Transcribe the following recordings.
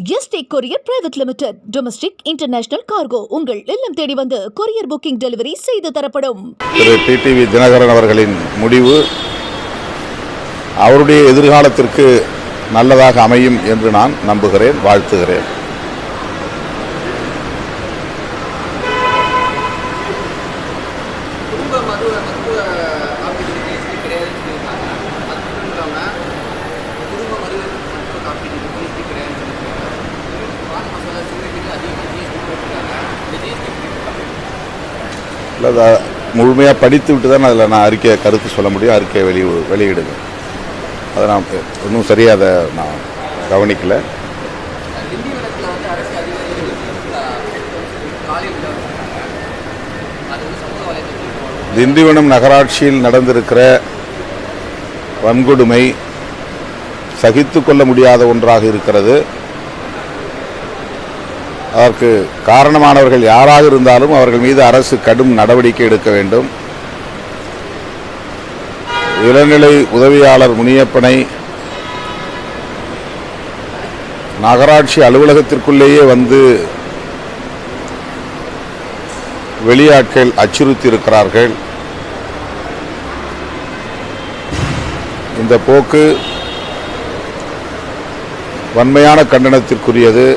Yesterday courier private limited domestic international cargo உங்கள் இல்லம் தேடி வந்து கொரியர் புக்கிங் டெலிவரி செய்து தரப்படும். திரு டிடிவி தினகரன் அவர்களின் முடிவு அவருடைய எதிர்காலத்திற்கு நல்லதாக அமையும் என்று நான் நம்புகிறேன், வாழ்த்துகிறேன். இல்லை, முழுமையாக படித்து விட்டு தான் அதில் நான் கருத்து சொல்ல முடியும். அறிக்கையை வெளியிடுங்க. அதை நான் இன்னும் சரியாக அதை நான் கவனிக்கலை. திண்டிவனம் நகராட்சியில் நடந்திருக்கிற வன்கொடுமை சகித்து கொள்ள முடியாத ஒன்றாக இருக்கிறது. அதற்கு காரணமானவர்கள் யாராக இருந்தாலும் அவர்கள் மீது அரசு கடும் நடவடிக்கை எடுக்க வேண்டும். இளநிலை உதவியாளர் முனியப்பனை நகராட்சி அலுவலகத்திற்குள்ளேயே வந்து வெளியாட்கள் அச்சுறுத்தி இருக்கிறார்கள். இந்த போக்கு வன்மையான கண்டனத்திற்குரியது.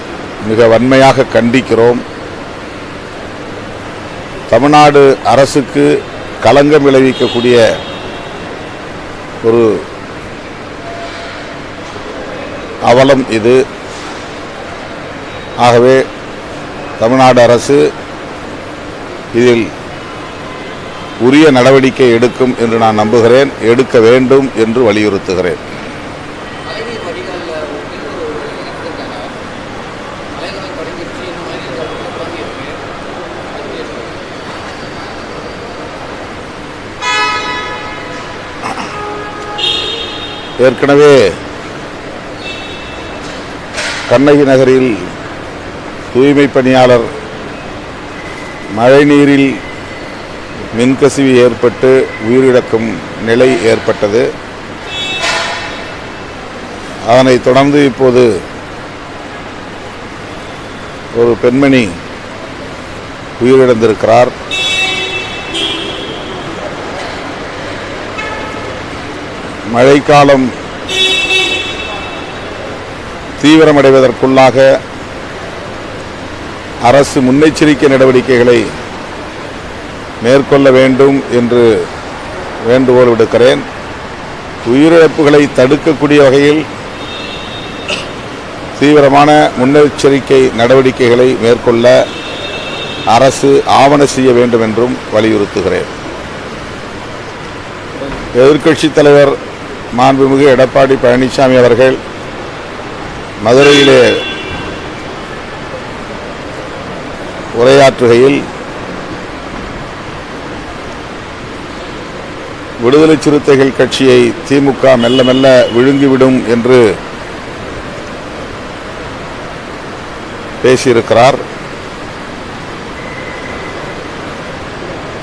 மிக வன்மையாக கண்டிக்கிறோம். தமிழ்நாடு அரசுக்கு களங்கம் விளைவிக்கக்கூடிய ஒரு அவலம் இது. ஆகவே தமிழ்நாடு அரசு இதில் உரிய நடவடிக்கை எடுக்கும் என்று நான் நம்புகிறேன். எடுக்க வேண்டும் என்று வலியுறுத்துகிறேன். ஏற்கனவே கண்ணகி நகரில் தூய்மை பணியாளர் மழைநீரில் மின்கசிவு ஏற்பட்டு உயிரிழக்கும் நிலை ஏற்பட்டது. அதனைத் தொடர்ந்து இப்போது ஒரு பெண்மணி உயிரிழந்திருக்கிறார். மழைக்காலம் தீவிரமடைவதற்குள்ளாக அரசு முன்னெச்சரிக்கை நடவடிக்கைகளை மேற்கொள்ள வேண்டும் என்று வேண்டுகோள் விடுக்கிறேன். உயிரிழப்புகளை தடுக்கக்கூடிய வகையில் தீவிரமான முன்னெச்சரிக்கை நடவடிக்கைகளை மேற்கொள்ள அரசு ஆவண செய்ய வேண்டும் என்றும் வலியுறுத்துகிறேன். எதிர்க்கட்சித் தலைவர் மாண்புமிகு எடப்பாடி பழனிசாமி அவர்கள் மதுரையிலே உரையாற்றுகையில் விடுதலை சிறுத்தைகள் கட்சியை திமுக மெல்ல மெல்ல விழுங்கிவிடும் என்று பேசியிருக்கிறார்.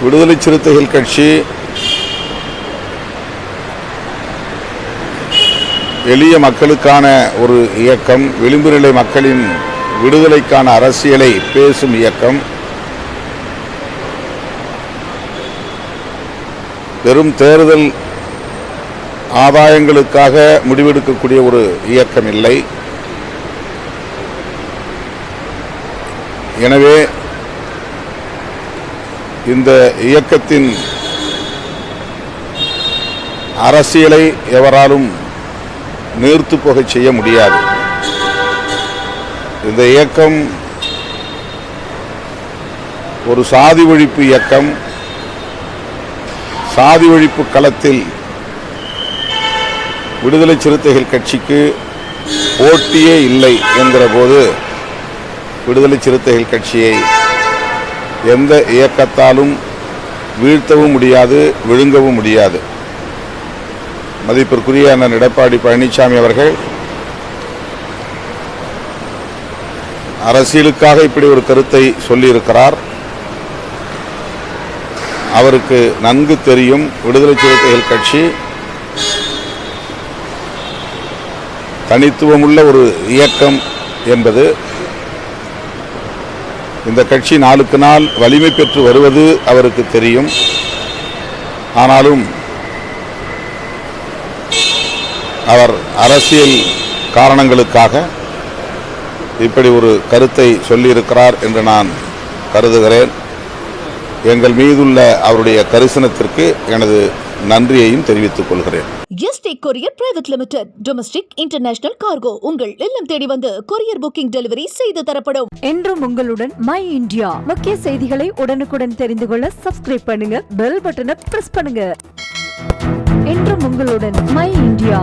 விடுதலை சிறுத்தைகள் கட்சி எளிய மக்களுக்கான ஒரு இயக்கம், விளிம்பு நிலை மக்களின் விடுதலைக்கான அரசியலை பேசும் இயக்கம். வெறும் தேர்தல் ஆதாயங்களுக்காக முடிவெடுக்கக்கூடிய ஒரு இயக்கம் இல்லை. எனவே இந்த இயக்கத்தின் அரசியலை எவராலும் நீர்த்து போக செய்ய முடியாது. இந்த இயக்கம் ஒரு சாதி ஒழிப்பு இயக்கம். சாதி ஒழிப்பு களத்தில் விடுதலை சிறுத்தைகள் கட்சிக்கு போட்டியே இல்லை என்கிற போது விடுதலை சிறுத்தைகள் கட்சியை எந்த இயக்கத்தாலும் வீழ்த்தவும் முடியாது, விழுங்கவும் முடியாது. மதிப்பிற்குரிய அண்ணன் எடப்பாடி பழனிசாமி அவர்கள் அரசியலுக்காக இப்படி ஒரு கருத்தை சொல்லியிருக்கிறார். அவருக்கு நன்கு தெரியும் விடுதலை சிறுத்தைகள் கட்சி தனித்துவமுள்ள ஒரு இயக்கம் என்பது இந்த கட்சி நாளுக்கு நாள் வலிமை பெற்று வருவது அவருக்கு தெரியும். ஆனாலும் அவர் அரசியல் காரணங்களுக்காக இப்படி ஒரு கருத்தை சொல்லியிருக்கிறார் என்று நான் கருதுகிறேன். எங்கள் மீதுள்ள அவருடைய கரிசனத்திற்கு எனது நன்றியையும் தெரிவித்துக் கொள்கிறேன். Yesterday courier private limited domestic international cargo உங்கள் இல்லம் தேடி வந்து கொரியர் புக்கிங் டெலிவரி செய்து தரப்படும். என்றும் உங்களுடன் மை இந்தியா. முக்கிய செய்திகளை உடனுக்குடன் தெரிந்து கொள்ள சப்ஸ்கிரைப் பண்ணுங்க, பெல் பட்டனை பிரஸ் பண்ணுங்க. என்றும் உங்களுடன் மை இந்தியா.